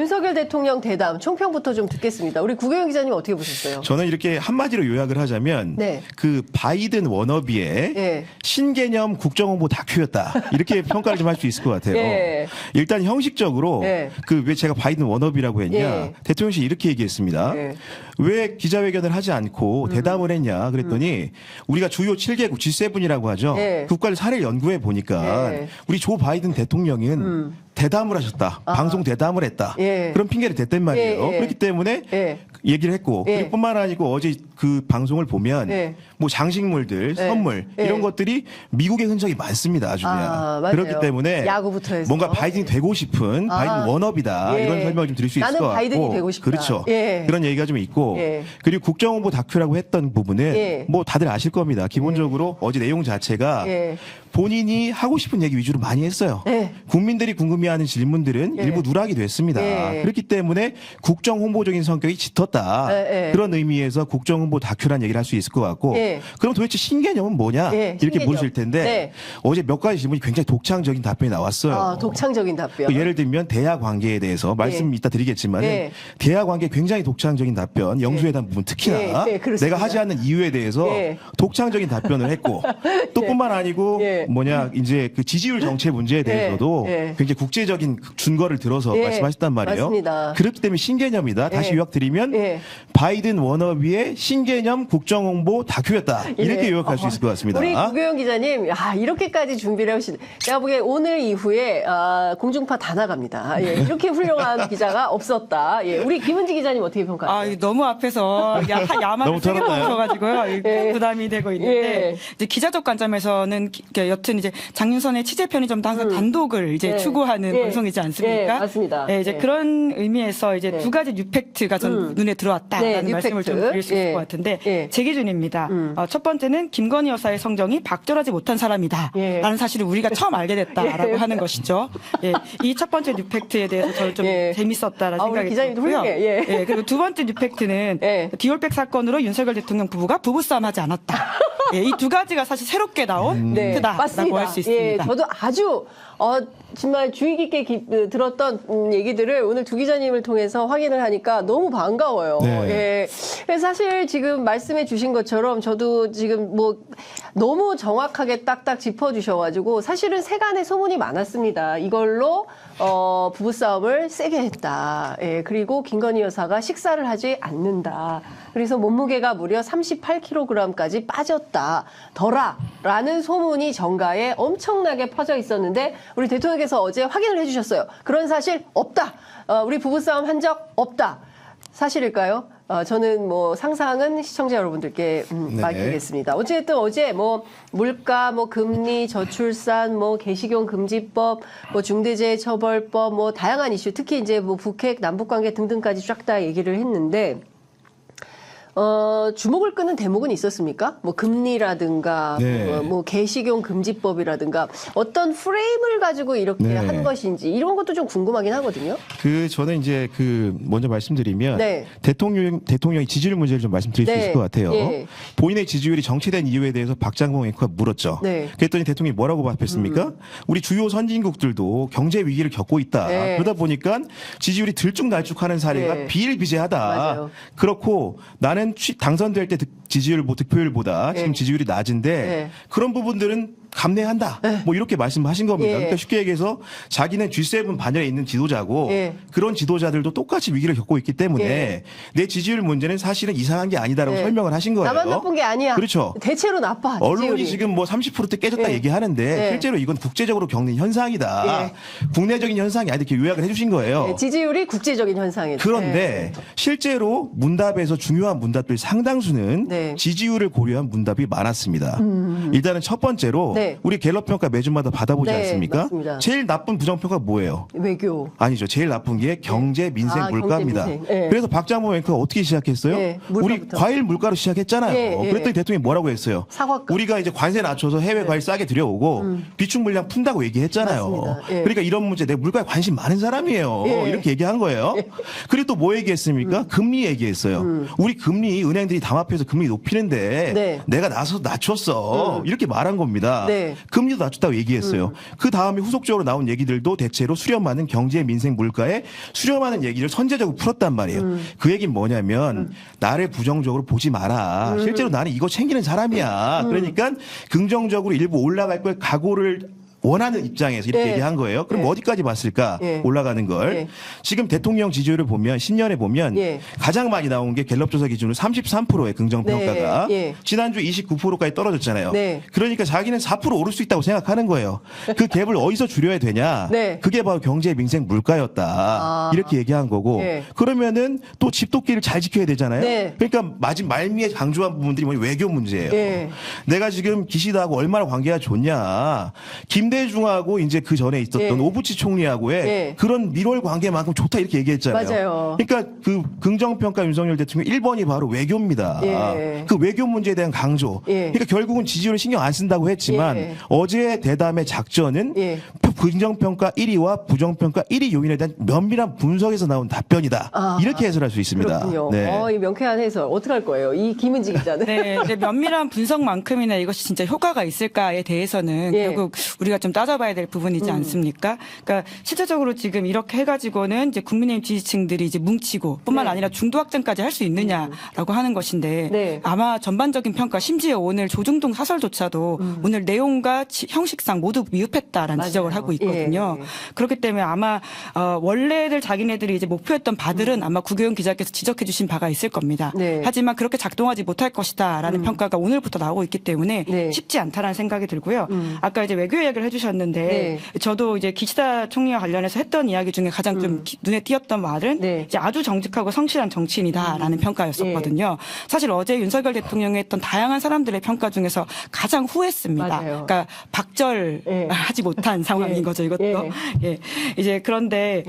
윤석열 대통령 대담 총평부터 좀 듣겠습니다. 우리 구경영 기자님 어떻게 보셨어요? 저는 이렇게 한마디로 요약을 하자면 네. 그 바이든 워너비의 예. 신개념 국정홍보 다큐였다. 이렇게 평가를 좀 할 수 있을 것 같아요. 예. 일단 형식적으로 예. 그 왜 제가 바이든 워너비라고 했냐. 예. 대통령실이 이렇게 얘기했습니다. 예. 왜 기자회견을 하지 않고 대담을 했냐 그랬더니 우리가 주요 7개국 G7이라고 하죠. 예. 국가를 사례를 연구해 보니까 예. 우리 조 바이든 대통령은 대담을 하셨다. 방송 대담을 했다. 예. 그런 핑계를 댔단 말이에요. 예, 예. 그렇기 때문에 예. 얘기를 했고 예. 그리고 뿐만 아니고 어제 그 방송을 보면 예. 뭐 장식물들, 예. 선물 예. 이런 것들이 미국의 흔적이 많습니다. 아주 그냥. 맞아요. 그렇기 때문에 야구부터 해서. 뭔가 바이든이 되고 싶은 바이든 워너비다. 예. 이런 설명을 좀 드릴 수 있을 나는 것 같고. 바이든이 되고 싶다. 그렇죠. 예. 그런 얘기가 좀 있고 예. 그리고 국정홍보 다큐라고 했던 부분은 예. 뭐 다들 아실 겁니다. 기본적으로 어제 내용 자체가 예. 본인이 하고 싶은 얘기 위주로 많이 했어요. 예. 국민들이 궁금해하는 질문들은 예. 일부 누락이 됐습니다. 예. 그렇기 때문에 국정 홍보적인 성격이 짙었다. 예. 그런 의미에서 국정 홍보 다큐란 얘기를 할 수 있을 것 같고 예. 그럼 도대체 신개념은 뭐냐 예. 이렇게 신개념. 물으실 텐데 네. 어제 몇 가지 질문이 굉장히 독창적인 답변이 나왔어요. 독창적인 답변. 예를 들면 대화 관계에 대해서 말씀 이따 드리겠지만 예. 대화 관계 굉장히 독창적인 답변 영수회담 부분 특히나 예, 예, 그렇습니다. 내가 하지 않는 이유에 대해서 예. 독창적인 답변을 했고 또 뿐만 아니고 예. 이제 그 지지율 정체 문제에 대해서도 예. 굉장히 국제적인 준거를 들어서 예. 말씀하셨단 말이에요. 맞습니다. 그렇기 때문에 신개념이다. 다시 예. 요약드리면 예. 바이든 워너비의 신개념 국정홍보 다큐였다. 이렇게 예. 요약할 수 있을 것 같습니다. 우리 구경영 기자님, 이렇게까지 준비를 하신. 내가 보기에 오늘 이후에 공중파 다 나갑니다. 예, 이렇게 훌륭한 기자가 없었다. 예, 우리 김은지 기자님 어떻게 평가하세요? 너무 앞에서 야만을 너무 세게 털었나요? 보셔가지고요. 큰 부담이 되고 있는데 예. 이제 기자적 관점에서는 여튼 이제 장윤선의 취재 편의점도 항상 단독을 이제 예. 추구하는 예. 방송이지 않습니까? 예, 맞습니다. 예, 이제 예. 그런 의미에서 이제 예. 두 가지 뉴팩트가 전 눈에 들어왔다라는 네, 말씀을 좀 뉴팩트. 드릴 수 있을 예. 것 같은데 예. 제 기준입니다. 첫 번째는 김건희 여사의 성정이 박절하지 못한 사람이다. 예. 라는 사실을 우리가 처음 알게 됐다라고 예. 하는 것이죠. 예. 이 첫 번째 뉴팩트에 대해서 저는 좀 예. 재밌었다라는 우리 생각이 기자님도 들고요. 훌륭해. 예. 그리고 두 번째 뉴팩트는 예. 디올백 사건으로 윤석열 대통령 부부가 부부싸움 하지 않았다. 예, 이 두 가지가 사실 새롭게 나온 팩트다라고 할 수 있습니다. 예, 저도 아주 정말 주의 깊게 들었던 얘기들을 오늘 두 기자님을 통해서 확인을 하니까 너무 반가워요. 네. 예. 그래서 사실 지금 말씀해 주신 것처럼 저도 지금 뭐 너무 정확하게 딱딱 짚어주셔가지고 사실은 세간의 소문이 많았습니다. 이걸로 부부싸움을 세게 했다. 예, 그리고 김건희 여사가 식사를 하지 않는다. 그래서 몸무게가 무려 38kg까지 빠졌다. 더라라는 소문이 정가에 엄청나게 퍼져 있었는데 우리 대통령께서 어제 확인을 해주셨어요. 그런 사실 없다. 우리 부부싸움 한 적 없다. 사실일까요? 저는 뭐 상상은 시청자 여러분들께 맡기겠습니다. 어쨌든 어제 뭐 물가, 뭐 금리, 저출산, 뭐 개식용 금지법, 뭐 중대재해처벌법, 뭐 다양한 이슈, 특히 이제 뭐 북핵, 남북관계 등등까지 쫙 다 얘기를 했는데. 주목을 끄는 대목은 있었습니까? 뭐 금리라든가, 네. 뭐 개식용 금지법이라든가 어떤 프레임을 가지고 이렇게 네. 한 것인지 이런 것도 좀 궁금하긴 하거든요. 저는 이제 먼저 말씀드리면 네. 대통령의 지지율 문제를 좀 말씀드릴 네. 수 있을 것 같아요. 예. 본인의 지지율이 정체된 이유에 대해서 박장봉 앵커가 물었죠. 네. 그랬더니 대통령이 뭐라고 답했습니까? 우리 주요 선진국들도 경제 위기를 겪고 있다. 네. 그러다 보니까 지지율이 들쭉날쭉하는 사례가 네. 비일비재하다. 맞아요. 그렇고 나는 당선될 때 득표율보다 네. 지금 지지율이 낮은데 네. 그런 부분들은 감내한다. 뭐 이렇게 말씀하신 겁니다. 예. 그러니까 쉽게 얘기해서 자기는 G7 반열에 있는 지도자고 예. 그런 지도자들도 똑같이 위기를 겪고 있기 때문에 예. 내 지지율 문제는 사실은 이상한 게 아니다라고 예. 설명을 하신 거예요. 나만 나쁜 게 아니야. 그렇죠. 대체로 나빠. 언론이 지지율이. 지금 뭐 30%대 깨졌다 예. 얘기하는데 예. 실제로 이건 국제적으로 겪는 현상이다. 예. 국내적인 현상이 아니다. 이렇게 요약을 해주신 거예요. 네, 지지율이 국제적인 현상이죠. 그런데 실제로 문답에서 중요한 문답들 상당수는 네. 지지율을 고려한 문답이 많았습니다. 일단은 첫 번째로 네. 우리 갤럽 평가 매주마다 받아보지 네, 않습니까? 맞습니다. 제일 나쁜 부정평가 뭐예요? 외교. 아니죠. 제일 나쁜 게 경제, 민생, 아, 물가입니다. 경제, 민생. 예. 그래서 박장모 앵커가 어떻게 시작했어요? 예, 우리 물가부터. 과일 물가로 시작했잖아요. 예, 예. 그랬더니 대통령이 뭐라고 했어요? 사과값. 우리가 이제 관세 낮춰서 해외 과일 싸게 들여오고 비축 물량 푼다고 얘기했잖아요. 맞습니다. 예. 그러니까 이런 문제 내 물가에 관심 많은 사람이에요. 예. 이렇게 얘기한 거예요. 그리고 또 뭐 얘기했습니까? 금리 얘기했어요. 우리 금리 은행들이 담합해서 금리 높이는데 네. 내가 나서서 낮췄어. 이렇게 말한 겁니다. 네. 네. 금리도 낮췄다고 얘기했어요. 그 다음에 후속적으로 나온 얘기들도 대체로 수렴하는 경제, 민생, 물가에 수렴하는 얘기를 선제적으로 풀었단 말이에요. 그 얘기는 뭐냐면 나를 부정적으로 보지 마라. 실제로 나는 이거 챙기는 사람이야. 그러니까 긍정적으로 일부 올라갈 걸 각오를 원하는 입장에서 이렇게 네. 얘기한 거예요. 그럼 네. 어디까지 봤을까? 네. 올라가는 걸. 네. 지금 대통령 지지율을 보면 신년에 보면 예. 가장 많이 나온 게 갤럽 조사 기준으로 33%의 긍정평가가 네. 예. 지난주 29%까지 떨어졌잖아요. 네. 그러니까 자기는 4% 오를 수 있다고 생각하는 거예요. 그 갭을 어디서 줄여야 되냐? 네. 그게 바로 경제, 민생, 물가였다. 아. 이렇게 얘기한 거고 예. 그러면은 또 집도끼를 잘 지켜야 되잖아요. 네. 그러니까 말미에 강조한 부분들이 뭐냐 외교 문제예요. 예. 내가 지금 기시다하고 얼마나 관계가 좋냐. 김대중하고 이제 그 전에 있었던 예. 오부치 총리하고의 예. 그런 밀월 관계만큼 좋다 이렇게 얘기했잖아요. 맞아요. 그러니까 그 긍정평가 윤석열 대통령 1번이 바로 외교입니다. 예. 그 외교 문제에 대한 강조. 예. 그러니까 결국은 지지율을 신경 안 쓴다고 했지만 예. 어제 대담의 작전은 예. 긍정평가 1위와 부정평가 1위 요인에 대한 면밀한 분석에서 나온 답변이다. 아. 이렇게 해설할 수 있습니다. 그렇군요. 네. 이 명쾌한 해설 어떻게 할 거예요? 이 김은지 기자는. 네, 이제 면밀한 분석만큼이나 이것이 진짜 효과가 있을까에 대해서는 예. 결국 우리가 좀 따져봐야 될 부분이지 않습니까? 그러니까 실질적으로 지금 이렇게 해가지고는 이제 국민의힘 지지층들이 이제 뭉치고 뿐만 네. 아니라 중도 확장까지 할 수 있느냐라고 하는 것인데 네. 아마 전반적인 평가 심지어 오늘 조중동 사설조차도 오늘 내용과 형식상 모두 미흡했다라는 맞아요. 지적을 하고 있거든요. 예. 그렇기 때문에 아마 원래들 자기네들이 이제 목표했던 바들은 아마 구교영 기자께서 지적해 주신 바가 있을 겁니다. 네. 하지만 그렇게 작동하지 못할 것이다라는 평가가 오늘부터 나오고 있기 때문에 네. 쉽지 않다라는 생각이 들고요. 아까 이제 외교 이야기를 해주셨는데 네. 저도 이제 기시다 총리와 관련해서 했던 이야기 중에 가장 좀 눈에 띄었던 말은 네. 이제 아주 정직하고 성실한 정치인이다라는 평가였었거든요. 사실 어제 윤석열 대통령이 했던 다양한 사람들의 평가 중에서 가장 후했습니다. 맞아요. 그러니까 박절 예. 하지 못한 상황인 예. 거죠, 이것도. 예. 예. 이제 그런데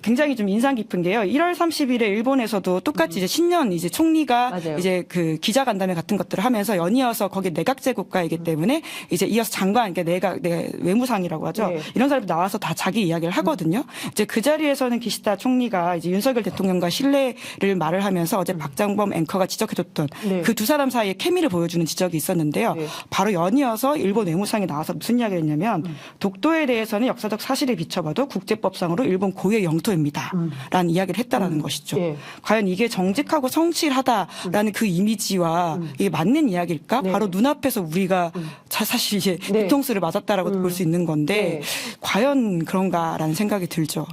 굉장히 좀 인상 깊은 게요. 1월 30일에 일본에서도 똑같이 이제 신년 이제 총리가 맞아요. 이제 그 기자간담회 같은 것들을 하면서 연이어서 거기 내각제 국가이기 때문에 이제 이어서 장관, 그러니까 외무상이라고 하죠. 네. 이런 사람이 나와서 다 자기 이야기를 하거든요. 이제 그 자리에서는 기시다 총리가 이제 윤석열 대통령과 신뢰를 말을 하면서 어제 박장범 앵커가 지적해줬던 네. 그 두 사람 사이의 케미를 보여주는 지적이 있었는데요. 네. 바로 연이어서 일본 외무상이 나와서 무슨 이야기를 했냐면 독도에 대해서는 역사적 사실에 비춰봐도 국제법상으로 일본 고유의 영토입니다. 라는 이야기를 했다라는 것이죠. 네. 과연 이게 정직하고 성실하다라는 그 이미지와 이게 맞는 이야기일까? 네. 바로 눈앞에서 우리가 사실 이제 네. 뒤통수를 맞았다라고 볼 수 있는 건데 네. 과연 그런가라는 생각이 들죠.